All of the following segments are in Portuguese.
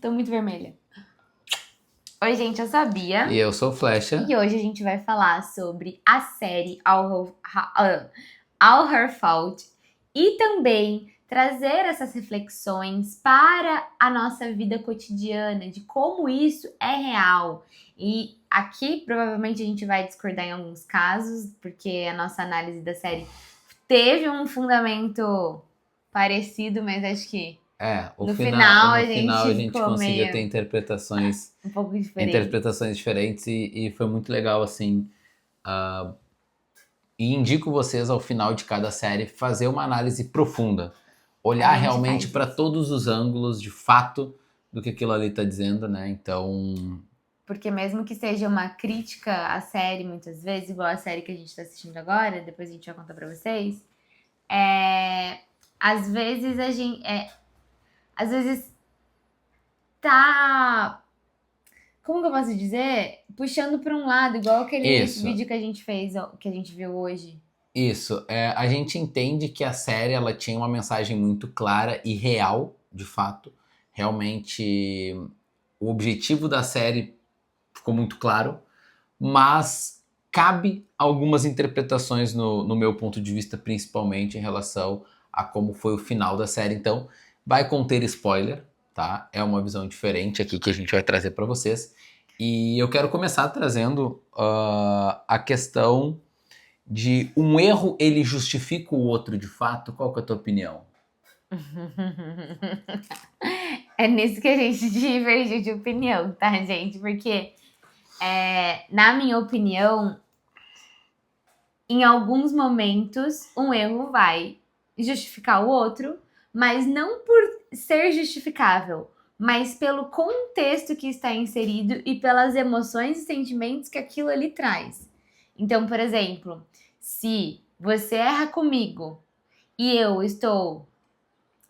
Tô muito vermelha. Oi, gente, eu sou a Bia. E eu sou o Flecha. E hoje a gente vai falar sobre a série All Her Fault e também trazer essas reflexões para a nossa vida cotidiana, de como isso é real. E aqui provavelmente a gente vai discordar em alguns casos, porque a nossa análise da série teve um fundamento parecido, mas acho que no final a No final a gente gente ficou conseguia ter meio um pouco diferente. interpretações diferentes e foi muito legal, assim. E indico vocês, ao final de cada série, fazer uma análise profunda. A Olhar gente realmente faz para isso. todos os ângulos, de fato, do que aquilo ali está dizendo, né? Então, Porque mesmo que seja uma crítica à série, muitas vezes, igual a série que a gente tá assistindo agora, depois a gente vai contar pra vocês, às vezes a gente. Às vezes tá. Como que eu posso dizer? Puxando pra um lado, igual aquele isso. vídeo que a gente fez, que a gente viu hoje. Isso, a gente entende que a série ela tinha uma mensagem muito clara e real, de fato. Realmente, o objetivo da série ficou muito claro, mas cabe algumas interpretações no meu ponto de vista, principalmente em relação a como foi o final da série. Então, vai conter spoiler, tá? É uma visão diferente aqui que a gente vai trazer para vocês. E eu quero começar trazendo a questão de um erro ele justifica o outro de fato? Qual que é a tua opinião? É nisso que a gente divergiu de opinião, tá, gente? Porque, na minha opinião, em alguns momentos, um erro vai justificar o outro, mas não por ser justificável, mas pelo contexto que está inserido e pelas emoções e sentimentos que aquilo ali traz. Então, por exemplo, se você erra comigo e eu estou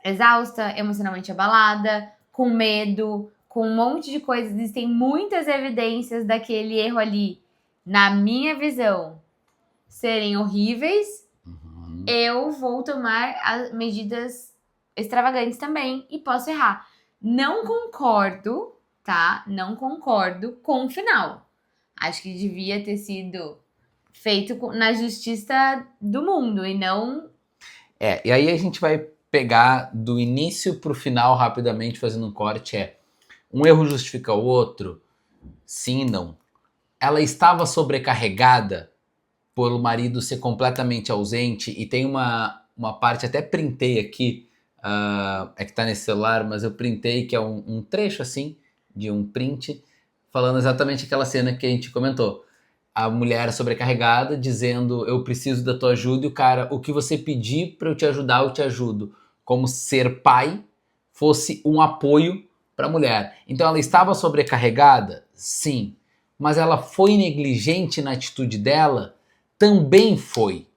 exausta, emocionalmente abalada, com medo, com um monte de coisas, existem muitas evidências daquele erro ali, na minha visão, serem horríveis, Uhum. eu vou tomar as medidas extravagantes também e posso errar. Não concordo, tá? Não concordo com o final. Acho que devia ter sido feito na justiça do mundo e não. E aí a gente vai pegar do início pro final rapidamente, fazendo um corte. Um erro justifica o outro? Sim e não. Ela estava sobrecarregada por o marido ser completamente ausente e tem uma parte, até printei aqui, é que tá nesse celular, mas eu printei que é um trecho assim, de um print, falando exatamente aquela cena que a gente comentou. A mulher sobrecarregada dizendo eu preciso da tua ajuda e o cara, o que você pedir para eu te ajudar, eu te ajudo. Como ser pai fosse um apoio para a mulher. Então ela estava sobrecarregada? Sim. Mas ela foi negligente na atitude dela? Também foi.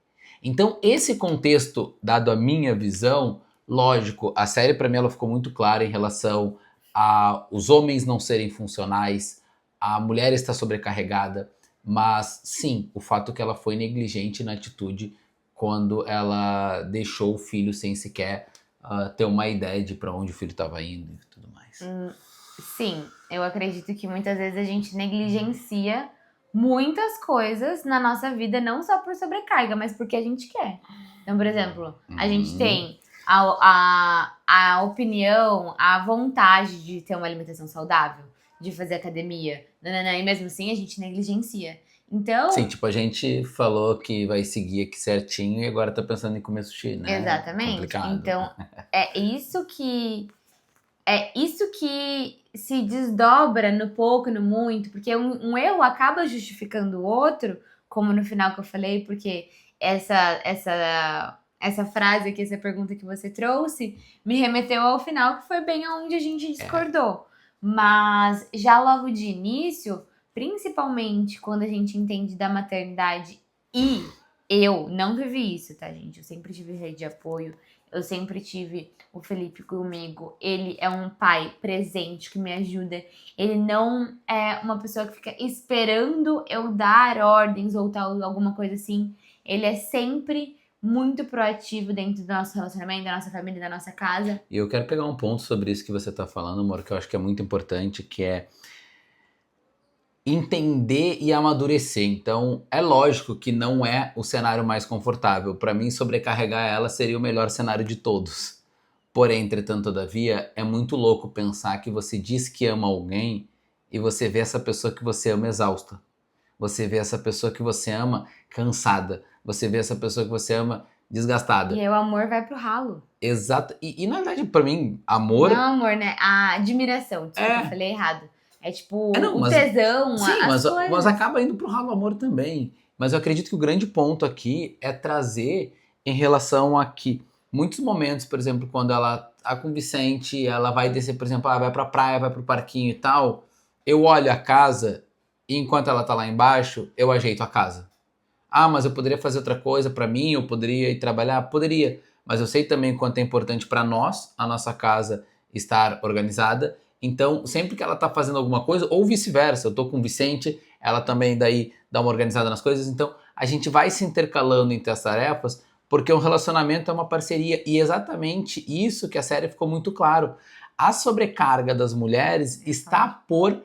Então esse contexto, dado a minha visão, lógico, a série para mim ela ficou muito clara em relação a os homens não serem funcionais, a mulher estar sobrecarregada, mas sim, o fato que ela foi negligente na atitude quando ela deixou o filho sem sequer ter uma ideia de para onde o filho estava indo e tudo mais. Sim, eu acredito que muitas vezes a gente negligencia muitas coisas na nossa vida, não só por sobrecarga, mas porque a gente quer. Então, por exemplo, a gente Uhum. tem a opinião, a vontade de ter uma alimentação saudável, de fazer academia, nananã, e mesmo assim a gente negligencia. Sim, Então, tipo, a gente falou que vai seguir aqui certinho e agora tá pensando em comer sushi, né? exatamente. Complicado. Então, é isso que é isso que se desdobra no pouco e no muito, porque um erro acaba justificando o outro, como no final que eu falei, porque essa frase aqui, essa pergunta que você trouxe, me remeteu ao final, que foi bem onde a gente É, discordou. Mas já logo de início, principalmente quando a gente entende da maternidade, e eu não vivi isso, tá, gente? Eu sempre tive rede de apoio, eu sempre tive o Felipe comigo. Ele é um pai presente que me ajuda. Ele não é uma pessoa que fica esperando eu dar ordens ou tal, alguma coisa assim. Ele é sempre muito proativo dentro do nosso relacionamento, da nossa família, da nossa casa. E eu quero pegar um ponto sobre isso que você tá falando, amor, que eu acho que é muito importante, que é entender e amadurecer. Então, é lógico que não é o cenário mais confortável. Para mim, sobrecarregar ela seria o melhor cenário de todos. Porém, entretanto, todavia, é muito louco pensar que você diz que ama alguém e você vê essa pessoa que você ama exausta. Você vê essa pessoa que você ama cansada. Você vê essa pessoa que você ama desgastada. E aí o amor vai pro ralo. Exato. E na verdade, pra mim, amor. Não amor, né? A admiração. Desculpa, É. eu falei errado. É tipo Não, o tesão, sim, as mas coisas. acaba indo pro ralo amor também. Mas eu acredito que o grande ponto aqui é trazer em relação a que muitos momentos, por exemplo, quando ela tá com o Vicente, ela vai descer, por exemplo, vai pra praia, vai pro parquinho e tal, eu olho a casa e enquanto ela tá lá embaixo, eu ajeito a casa. Ah, mas eu poderia fazer outra coisa pra mim, eu poderia ir trabalhar? Poderia. Mas eu sei também quanto é importante pra nós, a nossa casa, estar organizada. Então, sempre que ela tá fazendo alguma coisa, ou vice-versa, eu tô com o Vicente, ela também daí dá uma organizada nas coisas. Então, a gente vai se intercalando entre as tarefas, porque um relacionamento é uma parceria. E exatamente isso que a série ficou muito claro. A sobrecarga das mulheres está por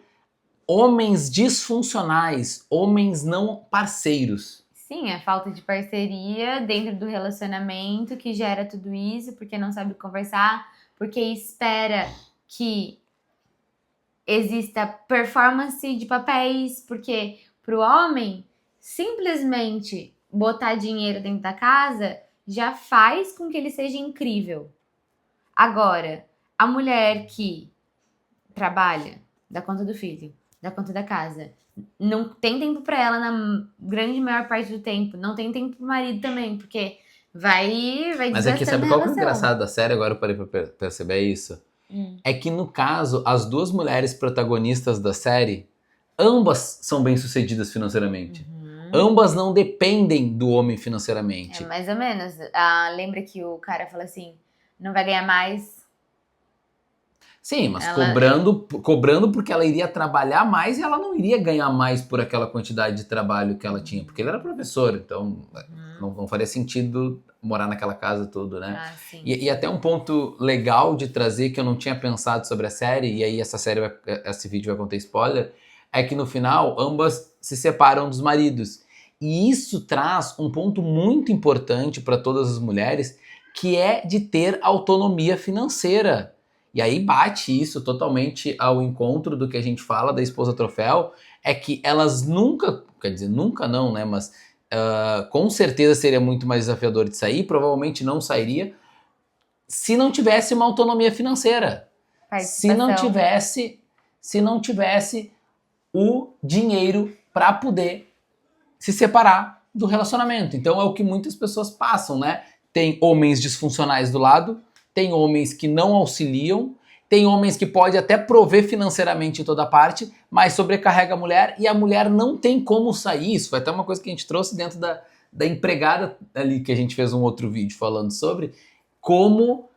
homens disfuncionais, homens não parceiros. Sim, a falta de parceria dentro do relacionamento que gera tudo isso, porque não sabe conversar, porque espera que exista performance de papéis, porque pro homem simplesmente botar dinheiro dentro da casa já faz com que ele seja incrível. Agora, a mulher que trabalha, dá conta do filho, dá conta da casa, não tem tempo pra ela na grande maior parte do tempo, não tem tempo pro marido também, porque vai Mas aqui, desgastando sabe a qual que é o relação. engraçado da série? Agora eu parei pra perceber isso. É que no caso, as duas mulheres protagonistas da série, ambas são bem-sucedidas financeiramente. Ambas não dependem do homem financeiramente. É mais ou menos. Lembra que o cara fala assim, não vai ganhar mais. Sim, mas Ela- cobrando porque ela iria trabalhar mais e ela não iria ganhar mais por aquela quantidade de trabalho que ela tinha. Porque ele era professor, então não faria sentido morar naquela casa tudo, né? Ah, sim. E até um ponto legal de trazer que eu não tinha pensado sobre a série, e aí esse vídeo vai conter spoiler, é que no final ambas se separam dos maridos. E isso traz um ponto muito importante para todas as mulheres, que é de ter autonomia financeira. E aí bate isso totalmente ao encontro do que a gente fala da esposa troféu, é que elas nunca, quer dizer, nunca não, né, mas com certeza seria muito mais desafiador de sair, provavelmente não sairia, se não tivesse uma autonomia financeira. Se não tivesse o dinheiro para poder se separar do relacionamento. Então é o que muitas pessoas passam, né? Tem homens disfuncionais do lado, tem homens que não auxiliam, tem homens que pode até prover financeiramente em toda parte, mas sobrecarrega a mulher e a mulher não tem como sair. Isso foi até uma coisa que a gente trouxe dentro da empregada ali, que a gente fez um outro vídeo falando sobre, como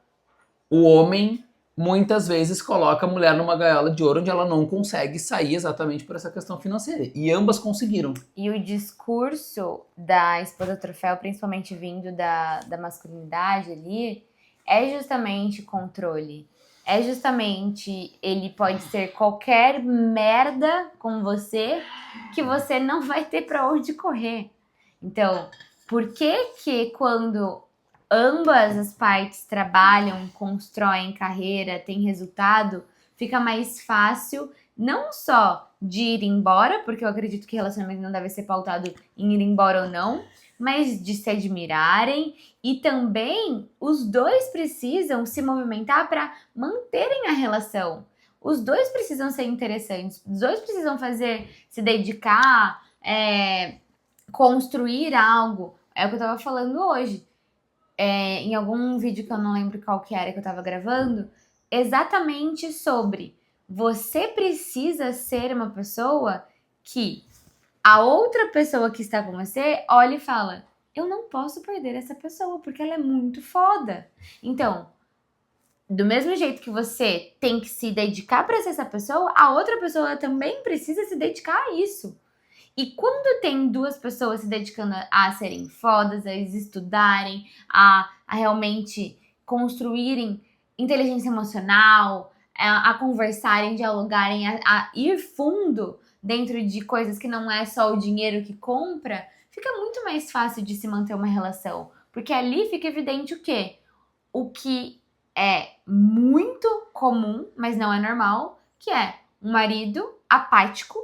o homem muitas vezes coloca a mulher numa gaiola de ouro onde ela não consegue sair exatamente por essa questão financeira. E ambas conseguiram. E o discurso da esposa troféu, principalmente vindo da masculinidade ali, é justamente controle. É justamente ele pode ser qualquer merda com você que você não vai ter pra onde correr. Então, por que quando ambas as partes trabalham, constroem carreira, têm resultado, fica mais fácil não só de ir embora, porque eu acredito que relacionamento não deve ser pautado em ir embora ou não, mas de se admirarem e também os dois precisam se movimentar para manterem a relação. Os dois precisam ser interessantes, os dois precisam se dedicar, construir algo. É o que eu tava falando hoje. Em algum vídeo que eu não lembro qual que era que eu tava gravando, exatamente sobre você precisa ser uma pessoa que a outra pessoa que está com você olha e fala, eu não posso perder essa pessoa porque ela é muito foda. Então, do mesmo jeito que você tem que se dedicar para ser essa pessoa, a outra pessoa também precisa se dedicar a isso. E quando tem duas pessoas se dedicando a serem fodas, a eles estudarem, a realmente construírem inteligência emocional, a conversarem, dialogarem, a ir fundo dentro de coisas que não é só o dinheiro que compra, fica muito mais fácil de se manter uma relação. Porque ali fica evidente o quê? O que é muito comum, mas não é normal, que é um marido apático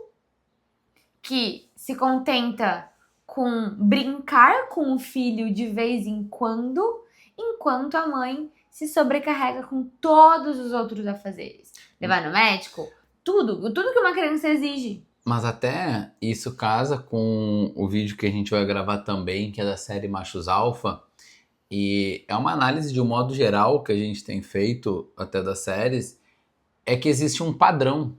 que se contenta com brincar com o filho de vez em quando, enquanto a mãe se sobrecarrega com todos os outros afazeres. Levar no médico, tudo que uma criança exige. Mas até isso casa com o vídeo que a gente vai gravar também, que é da série Machos Alfa. E é uma análise de um modo geral que a gente tem feito até das séries, é que existe um padrão.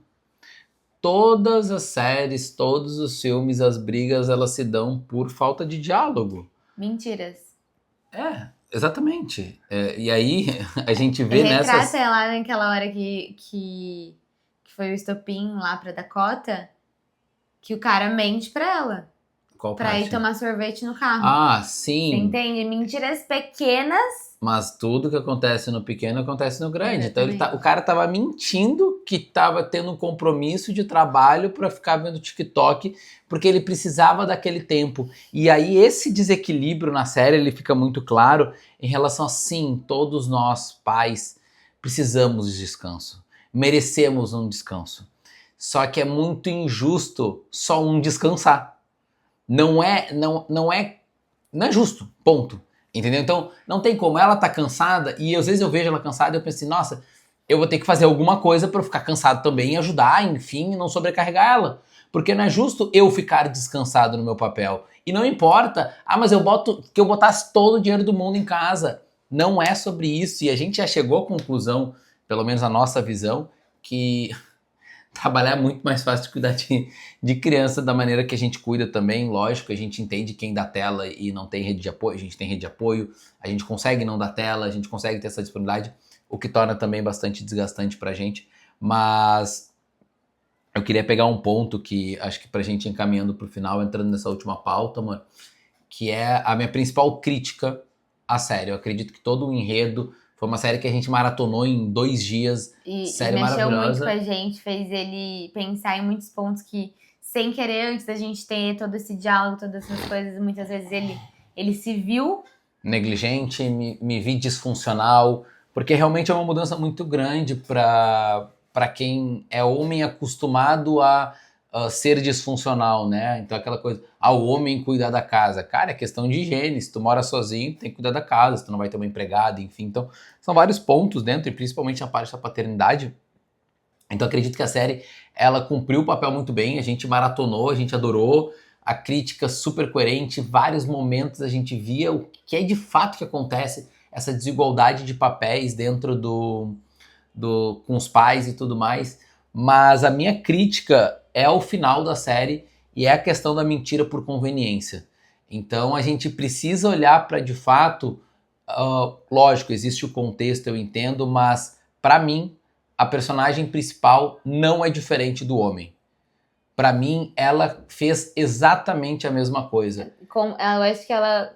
Todas as séries, todos os filmes, as brigas, elas se dão por falta de diálogo. Mentiras. Exatamente. E aí a gente vê Retrata nessas... lá naquela hora que foi o estopim lá pra Dakota, que o cara mente pra ela. Qual Pra parte? ir tomar sorvete no carro. Ah, Você sim. entende? Mentiras pequenas. Mas tudo que acontece no pequeno acontece no grande. Exatamente. Então o cara tava mentindo que tava tendo um compromisso de trabalho pra ficar vendo TikTok, porque ele precisava daquele tempo. E aí esse desequilíbrio na série, ele fica muito claro em relação a, sim, todos nós, pais, precisamos de descanso. Merecemos um descanso. Só que é muito injusto só um descansar. Não é justo, ponto. Entendeu? Então, não tem como. Ela tá cansada e às vezes eu vejo ela cansada e eu penso assim, nossa, eu vou ter que fazer alguma coisa pra eu ficar cansado também e ajudar, enfim, não sobrecarregar ela. Porque não é justo eu ficar descansado no meu papel. E não importa, mas eu botasse todo o dinheiro do mundo em casa. Não é sobre isso. E a gente já chegou à conclusão, pelo menos a nossa visão, que trabalhar é muito mais fácil de cuidar de criança da maneira que a gente cuida também. Lógico, a gente entende quem dá tela e não tem rede de apoio, a gente tem rede de apoio, a gente consegue não dar tela, a gente consegue ter essa disponibilidade, o que torna também bastante desgastante pra gente. Mas eu queria pegar um ponto que acho que pra gente encaminhando pro final, entrando nessa última pauta, mano, que é a minha principal crítica à série. Eu acredito que todo o enredo foi uma série que a gente maratonou em 2 dias. Série E mexeu muito maravilhosa. com a gente, fez ele pensar em muitos pontos que, sem querer, antes da gente ter todo esse diálogo, todas essas coisas, muitas vezes ele se viu negligente, me vi disfuncional, porque realmente é uma mudança muito grande para quem é homem acostumado a ser disfuncional, né? Então aquela coisa, o homem cuidar da casa. Cara, é questão de higiene, se tu mora sozinho, tem que cuidar da casa, se tu não vai ter uma empregada, enfim. Então são vários pontos dentro, e principalmente a parte da paternidade. Então acredito que a série, ela cumpriu o papel muito bem, a gente maratonou, a gente adorou, a crítica super coerente, vários momentos a gente via o que é de fato que acontece, essa desigualdade de papéis dentro com os pais e tudo mais. Mas a minha crítica é o final da série e é a questão da mentira por conveniência. Então a gente precisa olhar para de fato, lógico, existe o contexto, eu entendo, mas para mim a personagem principal não é diferente do homem. Pra mim, ela fez exatamente a mesma coisa. Eu acho que ela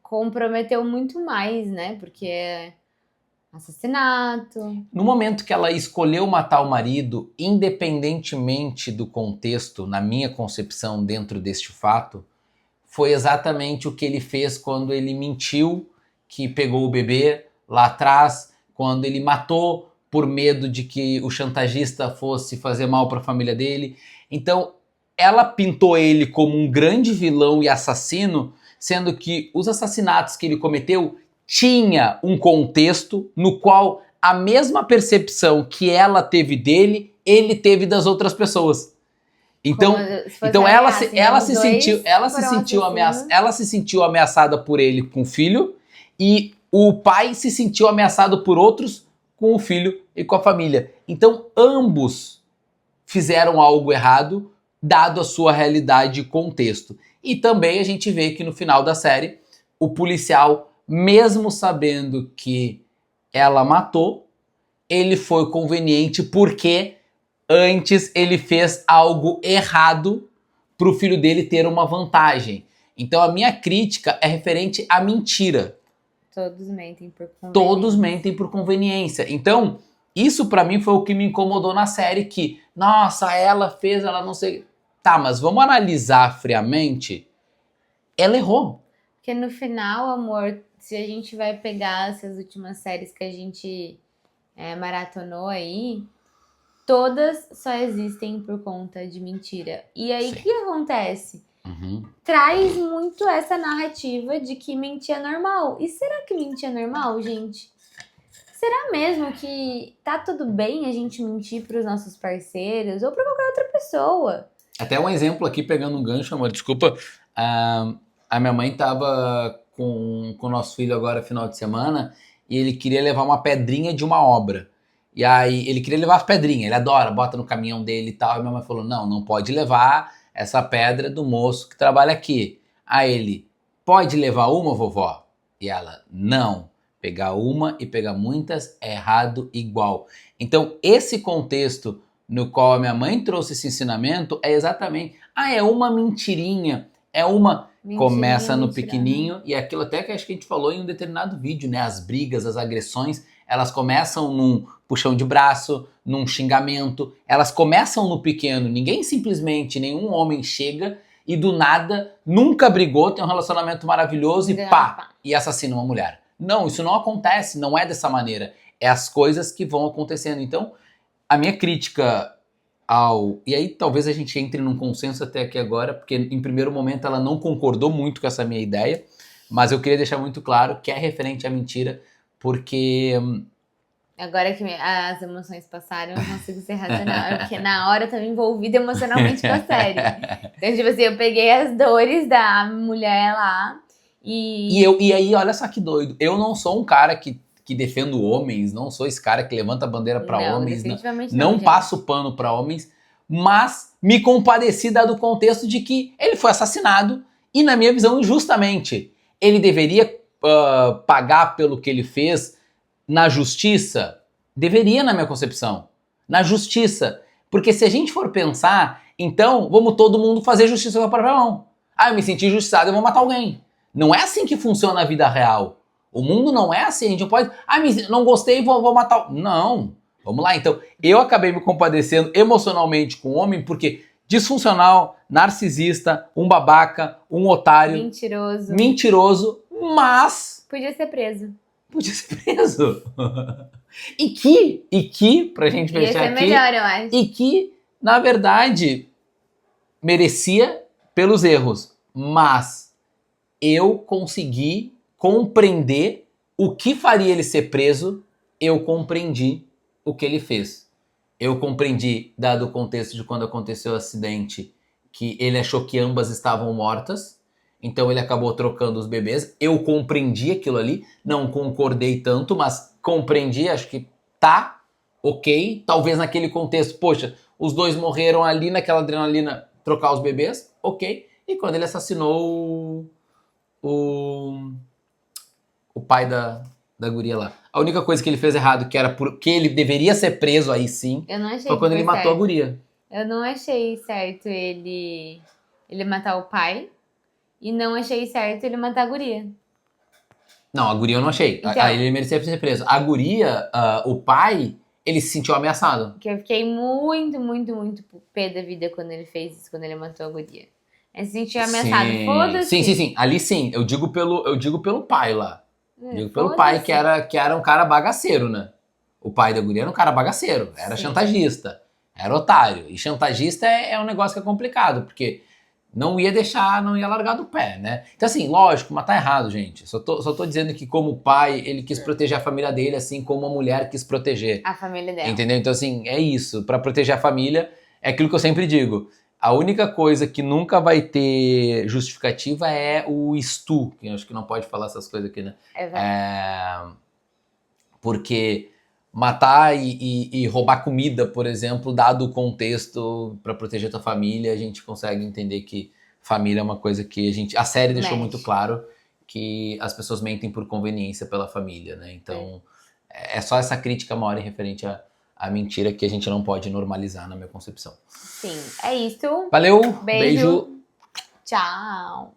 comprometeu muito mais, né? Porque é assassinato. No momento que ela escolheu matar o marido, independentemente do contexto, na minha concepção, dentro deste fato, foi exatamente o que ele fez quando ele mentiu que pegou o bebê lá atrás, quando ele matou por medo de que o chantagista fosse fazer mal para a família dele. Então, ela pintou ele como um grande vilão e assassino, sendo que os assassinatos que ele cometeu tinha um contexto no qual a mesma percepção que ela teve dele, ele teve das outras pessoas. Então ela se sentiu ameaçada por ele com o filho, e o pai se sentiu ameaçado por outros com o filho e com a família. Então ambos fizeram algo errado, dado a sua realidade e contexto. E também a gente vê que no final da série, o policial, mesmo sabendo que ela matou, ele foi conveniente porque antes ele fez algo errado pro filho dele ter uma vantagem. Então a minha crítica é referente à mentira. Todos mentem por conveniência. Todos mentem por conveniência. Então, isso pra mim foi o que me incomodou na série, que, nossa, ela fez, ela não sei... Tá, mas vamos analisar friamente. Ela errou. Porque no final, amor, se a gente vai pegar essas últimas séries que a gente maratonou aí, todas só existem por conta de mentira. E aí, o Sim. que acontece? Uhum. Traz muito essa narrativa de que mentir é normal. E será que mentir é normal, gente? Será mesmo que tá tudo bem a gente mentir pros nossos parceiros ou pra qualquer outra pessoa? Até um exemplo aqui, pegando um gancho, amor, desculpa. A minha mãe tava com o nosso filho agora, final de semana, e ele queria levar uma pedrinha de uma obra. E aí, ele queria levar as pedrinhas, ele adora, bota no caminhão dele e tal. E minha mãe falou, não pode levar essa pedra do moço que trabalha aqui. Aí ele, pode levar uma, vovó? E ela, não. Pegar uma e pegar muitas é errado igual. Então, esse contexto no qual a minha mãe trouxe esse ensinamento é exatamente, é uma mentirinha, é uma... Começa no pequenininho, e aquilo até que acho que a gente falou em um determinado vídeo, né? As brigas, as agressões, elas começam num puxão de braço, num xingamento, elas começam no pequeno. Ninguém simplesmente, nenhum homem chega e do nada, nunca brigou, tem um relacionamento maravilhoso e pá, e assassina uma mulher. Não, isso não acontece, não é dessa maneira. É as coisas que vão acontecendo. Então, a minha crítica e aí talvez a gente entre num consenso até aqui agora, porque em primeiro momento ela não concordou muito com essa minha ideia, mas eu queria deixar muito claro que é referente à mentira, porque... Agora que as emoções passaram, eu não consigo ser racional, porque na hora eu tava envolvida emocionalmente com a série. Então, tipo assim, eu peguei as dores da mulher lá E aí, olha só que doido, eu não sou um cara que defendo homens, não sou esse cara que levanta a bandeira para homens, não passo pano para homens, mas me compadeci dado o contexto de que ele foi assassinado e, na minha visão, injustamente. Ele deveria pagar pelo que ele fez na justiça? Deveria, na minha concepção. Na justiça. Porque se a gente for pensar, então vamos todo mundo fazer justiça com a própria mão. Eu me senti injustiçado, eu vou matar alguém. Não é assim que funciona a vida real. O mundo não é assim, a gente não pode... não gostei, vou matar... Não, vamos lá. Então, eu acabei me compadecendo emocionalmente com o homem porque disfuncional, narcisista, um babaca, um otário... Mentiroso, mas... Podia ser preso. E que, pra gente fechar aqui... melhor, eu acho. E que, na verdade, merecia pelos erros. Mas eu consegui compreender o que faria ele ser preso, eu compreendi o que ele fez. Eu compreendi, dado o contexto de quando aconteceu o acidente, que ele achou que ambas estavam mortas, então ele acabou trocando os bebês. Eu compreendi aquilo ali, não concordei tanto, mas compreendi, acho que tá ok. Talvez naquele contexto, poxa, os dois morreram ali naquela adrenalina, trocar os bebês, ok. E quando ele assassinou o pai da guria lá. A única coisa que ele fez errado, que era porque ele deveria ser preso aí sim, foi quando ele matou a guria. Eu não achei certo ele matar o pai e não achei certo ele matar a guria. Não, a guria eu não achei. Então, ele merecia ser preso. A guria, o pai, ele se sentiu ameaçado. Porque eu fiquei muito, muito, muito pé da vida quando ele fez isso, quando ele matou a guria. Ele se sentiu ameaçado. Foda-se. Sim. Ali sim. Eu digo pelo pai lá. Digo pelo pai que era um cara bagaceiro, né? O pai da guria era um cara bagaceiro. Era chantagista. Era otário. E chantagista é um negócio que é complicado, porque não ia largar do pé, né? Então assim, lógico, mas tá errado, gente. Só tô dizendo que como pai, ele quis proteger a família dele, assim como a mulher quis proteger a família dela. Entendeu? Então assim, é isso. Pra proteger a família, é aquilo que eu sempre digo. A única coisa que nunca vai ter justificativa é o estu, que eu acho que não pode falar essas coisas aqui, né? Porque matar e roubar comida, por exemplo, dado o contexto para proteger a tua família, a gente consegue entender que família é uma coisa que a série deixou muito claro que as pessoas mentem por conveniência pela família, né? Então, é só essa crítica maior referente à a mentira que a gente não pode normalizar na minha concepção. Sim, é isso. Valeu, Beijo. beijo. Tchau.